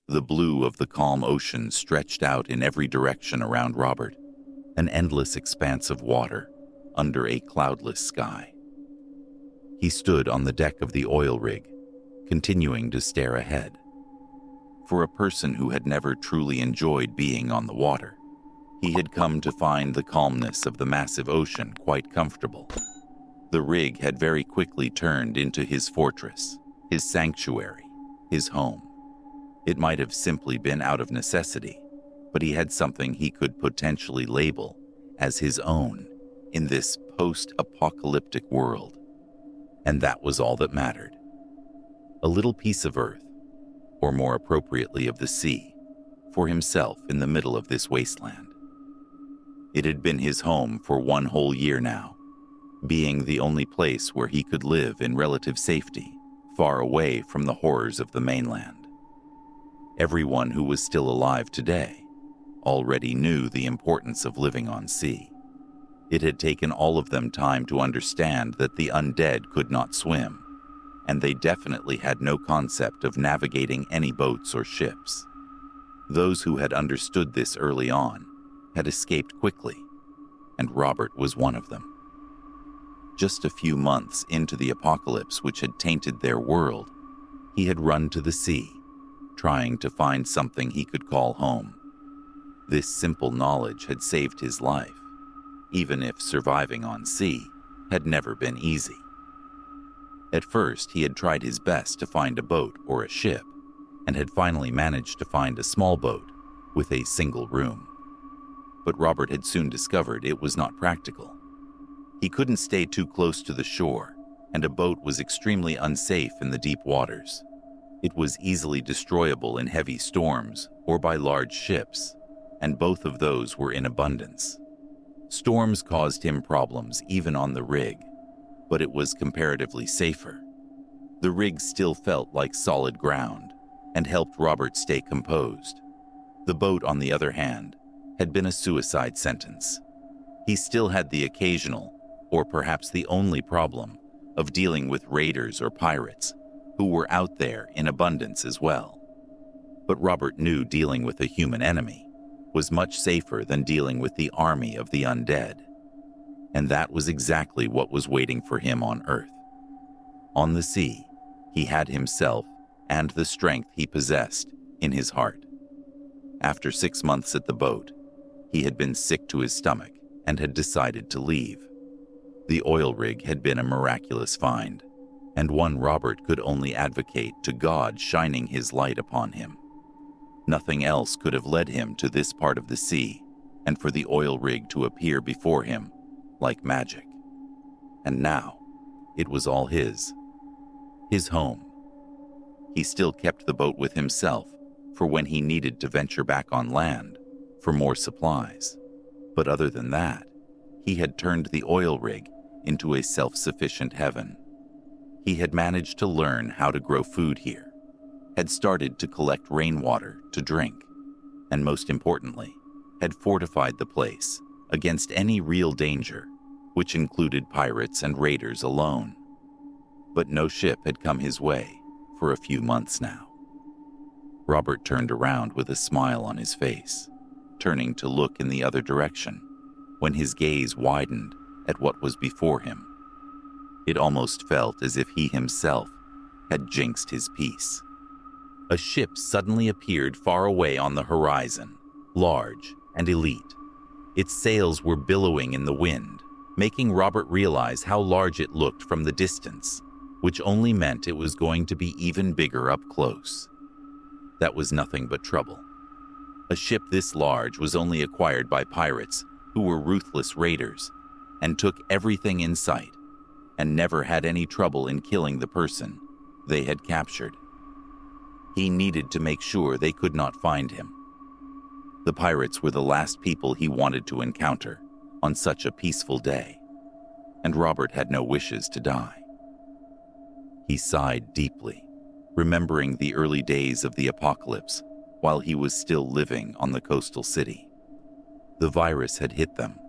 The blue of the calm ocean stretched out in every direction around Robert, an endless expanse of water under a cloudless sky. He stood on the deck of the oil rig, continuing to stare ahead. For a person who had never truly enjoyed being on the water, he had come to find the calmness of the massive ocean quite comfortable. The rig had very quickly turned into his fortress, his sanctuary, his home. It might have simply been out of necessity, but he had something he could potentially label as his own in this post-apocalyptic world. And that was all that mattered. A little piece of earth, or more appropriately of the sea, for himself in the middle of this wasteland. It had been his home for 1 whole year now, being the only place where he could live in relative safety, far away from the horrors of the mainland. Everyone who was still alive today already knew the importance of living on sea. It had taken all of them time to understand that the undead could not swim, and they definitely had no concept of navigating any boats or ships. Those who had understood this early on had escaped quickly, and Robert was one of them. Just a few months into the apocalypse which had tainted their world, he had run to the sea, trying to find something he could call home. This simple knowledge had saved his life, even if surviving on sea had never been easy. At first, he had tried his best to find a boat or a ship, and had finally managed to find a small boat with a single room. But Robert had soon discovered it was not practical. He couldn't stay too close to the shore, and a boat was extremely unsafe in the deep waters. It was easily destroyable in heavy storms or by large ships, and both of those were in abundance. Storms caused him problems even on the rig, but it was comparatively safer. The rig still felt like solid ground and helped Robert stay composed. The boat, on the other hand, had been a suicide sentence. He still had the occasional, or perhaps the only problem, of dealing with raiders or pirates who were out there in abundance as well. But Robert knew dealing with a human enemy was much safer than dealing with the army of the undead. And that was exactly what was waiting for him on Earth. On the sea, he had himself and the strength he possessed in his heart. After 6 months at the boat, he had been sick to his stomach and had decided to leave. The oil rig had been a miraculous find, and one Robert could only advocate to God shining his light upon him. Nothing else could have led him to this part of the sea, and for the oil rig to appear before him like magic. And now, it was all his home. He still kept the boat with himself for when he needed to venture back on land for more supplies. But other than that, he had turned the oil rig into a self-sufficient heaven. He had managed to learn how to grow food here, had started to collect rainwater to drink, and most importantly, had fortified the place against any real danger, which included pirates and raiders alone. But no ship had come his way for a few months now. Robert turned around with a smile on his face, turning to look in the other direction, when his gaze widened at what was before him. It almost felt as if he himself had jinxed his peace. A ship suddenly appeared far away on the horizon, large and elite. Its sails were billowing in the wind, making Robert realize how large it looked from the distance, which only meant it was going to be even bigger up close. That was nothing but trouble. A ship this large was only acquired by pirates who were ruthless raiders and took everything in sight, and never had any trouble in killing the person they had captured. He needed to make sure they could not find him. The pirates were the last people he wanted to encounter on such a peaceful day, and Robert had no wishes to die. He sighed deeply, remembering the early days of the apocalypse while he was still living on the coastal city. The virus had hit them,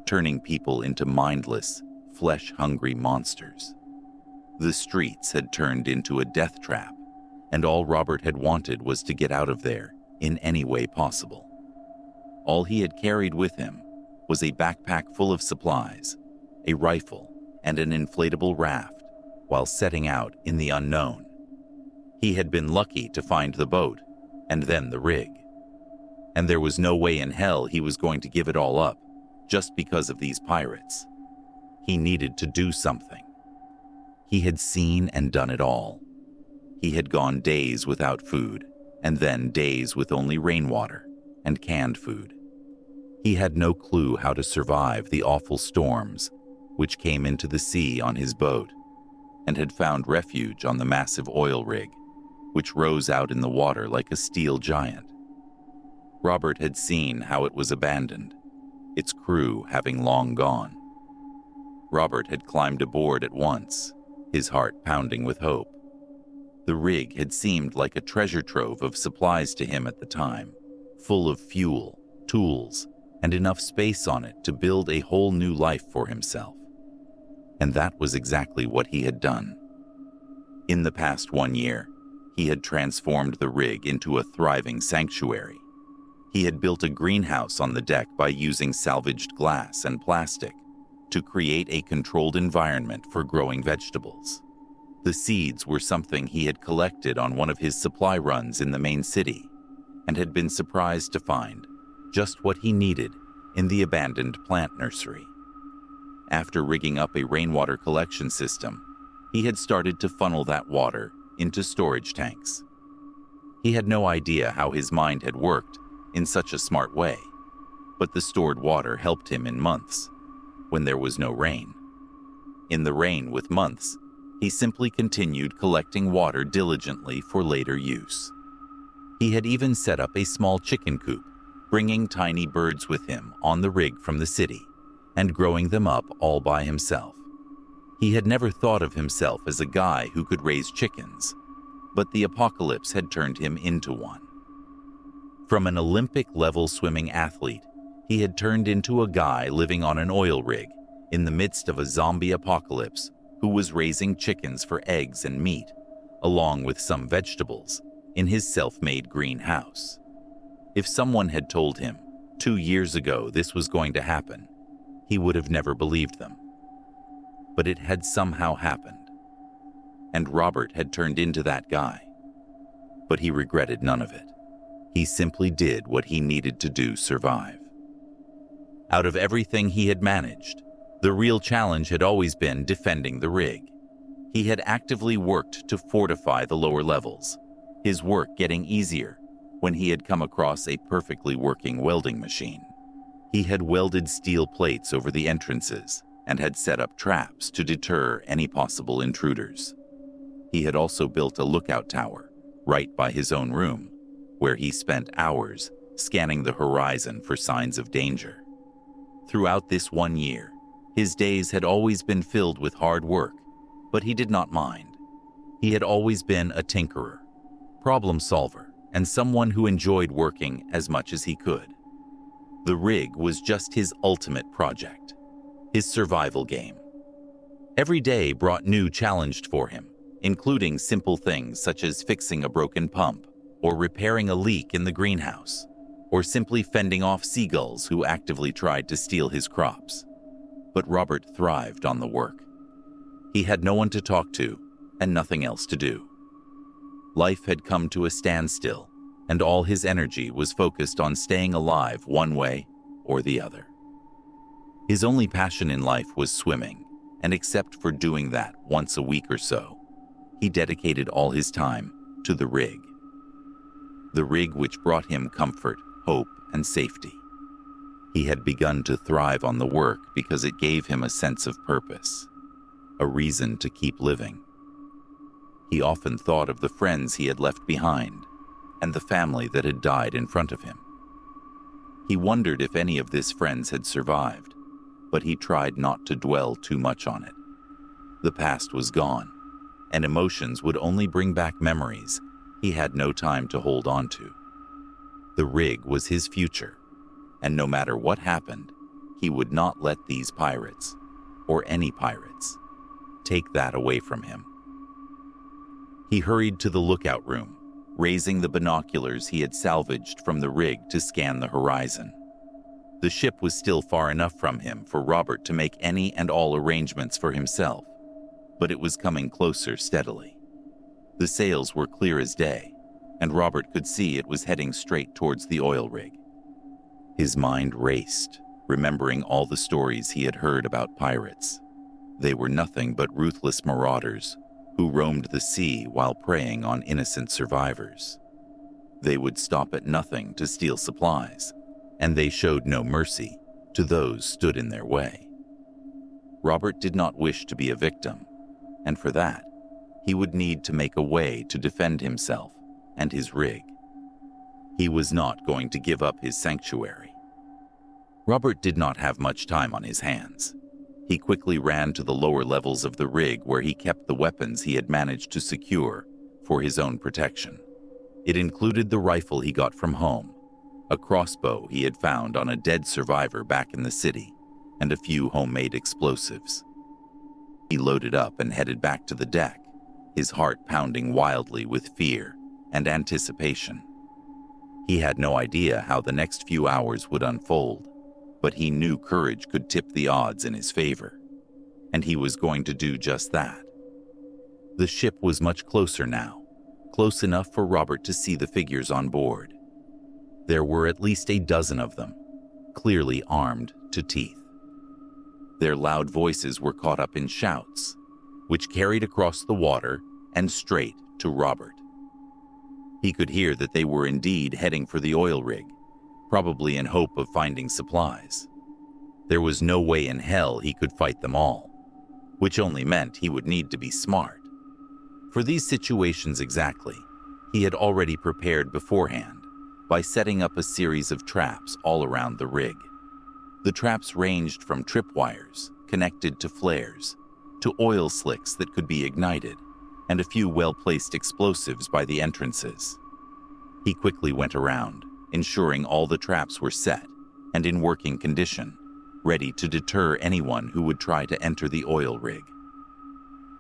turning people into mindless, flesh-hungry monsters. The streets had turned into a death trap, and all Robert had wanted was to get out of there in any way possible. All he had carried with him was a backpack full of supplies, a rifle, and an inflatable raft while setting out in the unknown. He had been lucky to find the boat and then the rig. And there was no way in hell he was going to give it all up just because of these pirates. He needed to do something. He had seen and done it all. He had gone days without food, and then days with only rainwater and canned food. He had no clue how to survive the awful storms which came into the sea on his boat, and had found refuge on the massive oil rig, which rose out in the water like a steel giant. Robert had seen how it was abandoned, its crew having long gone. Robert had climbed aboard at once, his heart pounding with hope. The rig had seemed like a treasure trove of supplies to him at the time, full of fuel, tools, and enough space on it to build a whole new life for himself. And that was exactly what he had done. In the past 1 year, he had transformed the rig into a thriving sanctuary. He had built a greenhouse on the deck by using salvaged glass and plastic to create a controlled environment for growing vegetables. The seeds were something he had collected on one of his supply runs in the main city and had been surprised to find just what he needed in the abandoned plant nursery. After rigging up a rainwater collection system, he had started to funnel that water into storage tanks. He had no idea how his mind had worked in such a smart way, but the stored water helped him in months when there was no rain. In the rain with months, he simply continued collecting water diligently for later use. He had even set up a small chicken coop, bringing tiny birds with him on the rig from the city and growing them up all by himself. He had never thought of himself as a guy who could raise chickens, but the apocalypse had turned him into one. From an Olympic-level swimming athlete, he had turned into a guy living on an oil rig in the midst of a zombie apocalypse who was raising chickens for eggs and meat, along with some vegetables, in his self-made greenhouse. If someone had told him 2 years ago this was going to happen, he would have never believed them. But it had somehow happened, and Robert had turned into that guy. But he regretted none of it. He simply did what he needed to do to survive. Out of everything he had managed, the real challenge had always been defending the rig. He had actively worked to fortify the lower levels, his work getting easier when he had come across a perfectly working welding machine. He had welded steel plates over the entrances and had set up traps to deter any possible intruders. He had also built a lookout tower right by his own room, where he spent hours scanning the horizon for signs of danger. Throughout this 1 year, his days had always been filled with hard work, but he did not mind. He had always been a tinkerer, problem solver, and someone who enjoyed working as much as he could. The rig was just his ultimate project, his survival game. Every day brought new challenge for him, including simple things such as fixing a broken pump, or repairing a leak in the greenhouse, or simply fending off seagulls who actively tried to steal his crops. But Robert thrived on the work. He had no one to talk to and nothing else to do. Life had come to a standstill, and all his energy was focused on staying alive one way or the other. His only passion in life was swimming, and except for doing that once a week or so, he dedicated all his time to the rig. The rig which brought him comfort, hope, and safety. He had begun to thrive on the work because it gave him a sense of purpose, a reason to keep living. He often thought of the friends he had left behind and the family that had died in front of him. He wondered if any of his friends had survived, but he tried not to dwell too much on it. The past was gone, and emotions would only bring back memories he had no time to hold on to. The rig was his future, and no matter what happened, he would not let these pirates, or any pirates, take that away from him. He hurried to the lookout room, raising the binoculars he had salvaged from the rig to scan the horizon. The ship was still far enough from him for Robert to make any and all arrangements for himself, but it was coming closer steadily. The sails were clear as day, and Robert could see it was heading straight towards the oil rig. His mind raced, remembering all the stories he had heard about pirates. They were nothing but ruthless marauders who roamed the sea while preying on innocent survivors. They would stop at nothing to steal supplies, and they showed no mercy to those stood in their way. Robert did not wish to be a victim, and for that, he would need to make a way to defend himself and his rig. He was not going to give up his sanctuary. Robert did not have much time on his hands. He quickly ran to the lower levels of the rig where he kept the weapons he had managed to secure for his own protection. It included the rifle he got from home, a crossbow he had found on a dead survivor back in the city, and a few homemade explosives. He loaded up and headed back to the deck, his heart pounding wildly with fear and anticipation. He had no idea how the next few hours would unfold, but he knew courage could tip the odds in his favor, and he was going to do just that. The ship was much closer now, close enough for Robert to see the figures on board. There were at least a dozen of them, clearly armed to teeth. Their loud voices were caught up in shouts, which carried across the water and straight to Robert. He could hear that they were indeed heading for the oil rig, probably in hope of finding supplies. There was no way in hell he could fight them all, which only meant he would need to be smart. For these situations exactly, he had already prepared beforehand by setting up a series of traps all around the rig. The traps ranged from tripwires connected to flares to oil slicks that could be ignited, and a few well-placed explosives by the entrances. He quickly went around, ensuring all the traps were set and in working condition, ready to deter anyone who would try to enter the oil rig.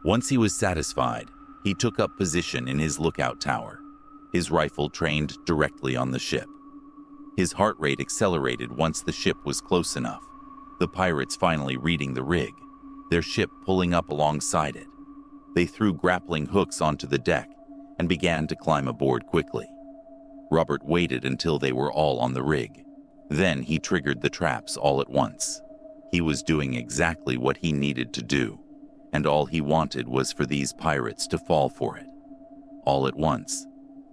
Once he was satisfied, he took up position in his lookout tower, his rifle trained directly on the ship. His heart rate accelerated once the ship was close enough, the pirates finally reading the rig, their ship pulling up alongside it. They threw grappling hooks onto the deck and began to climb aboard quickly. Robert waited until they were all on the rig. Then he triggered the traps all at once. He was doing exactly what he needed to do, and all he wanted was for these pirates to fall for it. All at once,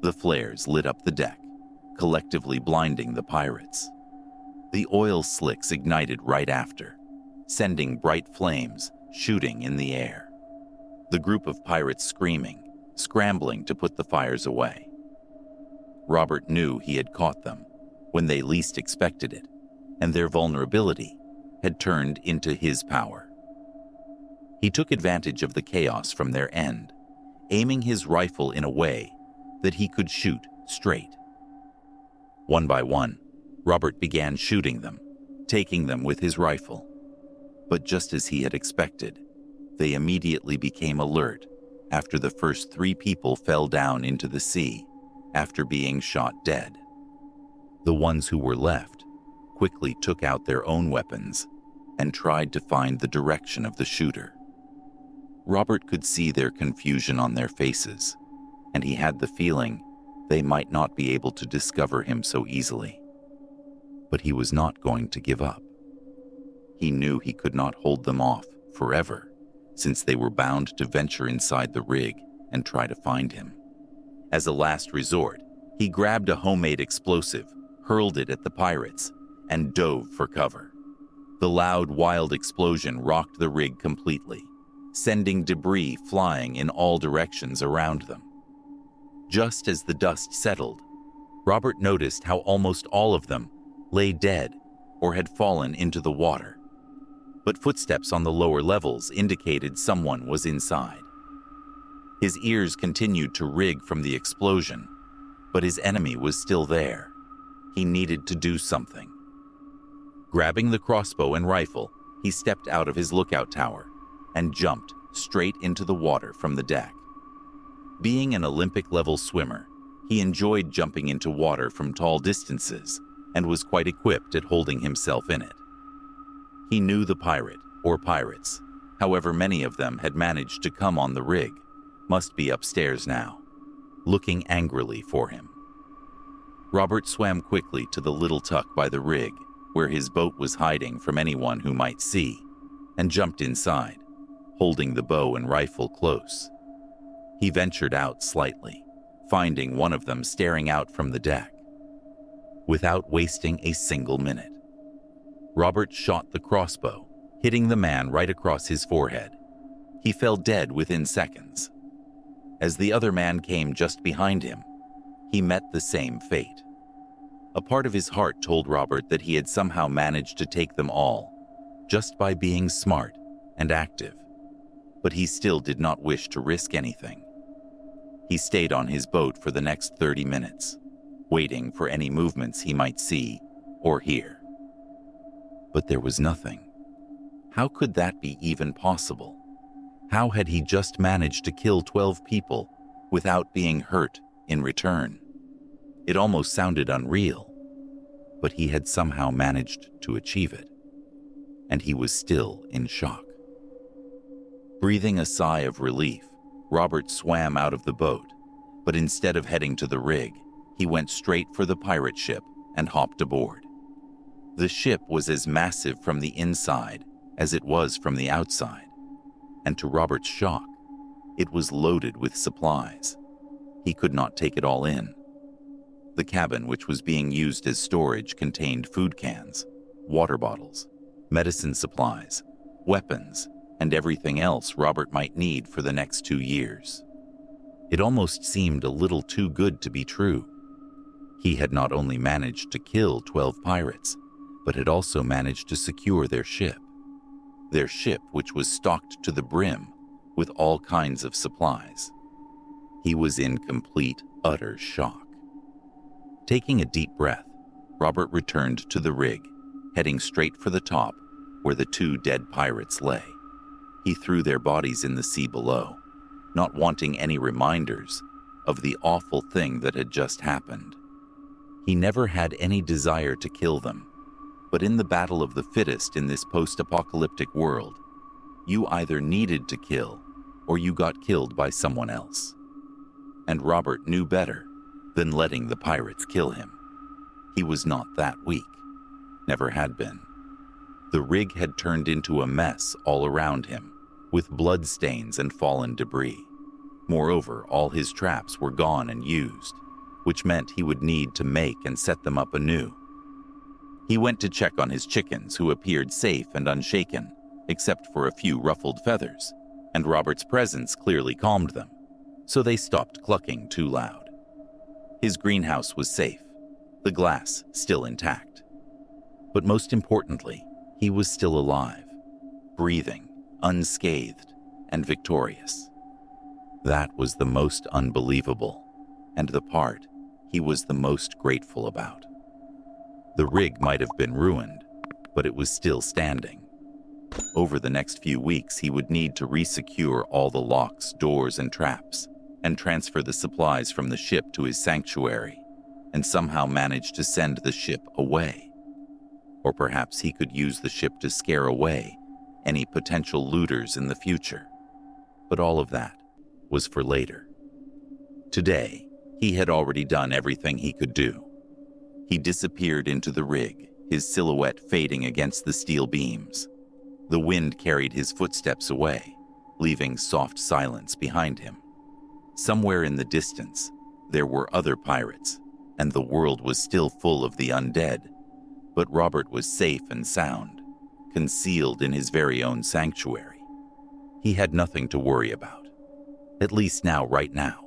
the flares lit up the deck, collectively blinding the pirates. The oil slicks ignited right after, sending bright flames shooting in the air. The group of pirates screaming, scrambling to put the fires away. Robert knew he had caught them when they least expected it, and their vulnerability had turned into his power. He took advantage of the chaos from their end, aiming his rifle in a way that he could shoot straight. One by one, Robert began shooting them, taking them with his rifle. But just as he had expected, they immediately became alert after the first 3 people fell down into the sea after being shot dead. The ones who were left quickly took out their own weapons and tried to find the direction of the shooter. Robert could see their confusion on their faces, and he had the feeling they might not be able to discover him so easily. But he was not going to give up. He knew he could not hold them off forever, since they were bound to venture inside the rig and try to find him. As a last resort, he grabbed a homemade explosive, hurled it at the pirates, and dove for cover. The loud, wild explosion rocked the rig completely, sending debris flying in all directions around them. Just as the dust settled, Robert noticed how almost all of them lay dead or had fallen into the water. But footsteps on the lower levels indicated someone was inside. His ears continued to rig from the explosion, but his enemy was still there. He needed to do something. Grabbing the crossbow and rifle, he stepped out of his lookout tower and jumped straight into the water from the deck. Being an Olympic-level swimmer, he enjoyed jumping into water from tall distances and was quite equipped at holding himself in it. He knew the pirate, or pirates, however many of them had managed to come on the rig, must be upstairs now, looking angrily for him. Robert swam quickly to the little tuck by the rig, where his boat was hiding from anyone who might see, and jumped inside, holding the bow and rifle close. He ventured out slightly, finding one of them staring out from the deck. Without wasting a single minute, Robert shot the crossbow, hitting the man right across his forehead. He fell dead within seconds. As the other man came just behind him, he met the same fate. A part of his heart told Robert that he had somehow managed to take them all, just by being smart and active. But he still did not wish to risk anything. He stayed on his boat for the next 30 minutes, waiting for any movements he might see or hear. But there was nothing. How could that be even possible? How had he just managed to kill 12 people without being hurt in return? It almost sounded unreal, but he had somehow managed to achieve it, and he was still in shock. Breathing a sigh of relief, Robert swam out of the boat, but instead of heading to the rig, he went straight for the pirate ship and hopped aboard. The ship was as massive from the inside as it was from the outside, and to Robert's shock, it was loaded with supplies. He could not take it all in. The cabin, which was being used as storage, contained food cans, water bottles, medicine supplies, weapons, and everything else Robert might need for the next 2 years. It almost seemed a little too good to be true. He had not only managed to kill 12 pirates, but had also managed to secure their ship. Their ship, which was stocked to the brim with all kinds of supplies. He was in complete, utter shock. Taking a deep breath, Robert returned to the rig, heading straight for the top where the 2 dead pirates lay. He threw their bodies in the sea below, not wanting any reminders of the awful thing that had just happened. He never had any desire to kill them, but in the battle of the fittest in this post-apocalyptic world, you either needed to kill or you got killed by someone else. And Robert knew better than letting the pirates kill him. He was not that weak, never had been. The rig had turned into a mess all around him, with blood stains and fallen debris. Moreover, all his traps were gone and used, which meant he would need to make and set them up anew. He went to check on his chickens, who appeared safe and unshaken, except for a few ruffled feathers, and Robert's presence clearly calmed them, so they stopped clucking too loud. His greenhouse was safe, the glass still intact. But most importantly, he was still alive, breathing, unscathed, and victorious. That was the most unbelievable, and the part he was the most grateful about. The rig might have been ruined, but it was still standing. Over the next few weeks, he would need to resecure all the locks, doors, and traps, and transfer the supplies from the ship to his sanctuary, and somehow manage to send the ship away. Or perhaps he could use the ship to scare away any potential looters in the future. But all of that was for later. Today, he had already done everything he could do. He disappeared into the rig, his silhouette fading against the steel beams. The wind carried his footsteps away, leaving soft silence behind him. Somewhere in the distance, there were other pirates, and the world was still full of the undead. But Robert was safe and sound, concealed in his very own sanctuary. He had nothing to worry about, at least now, right now.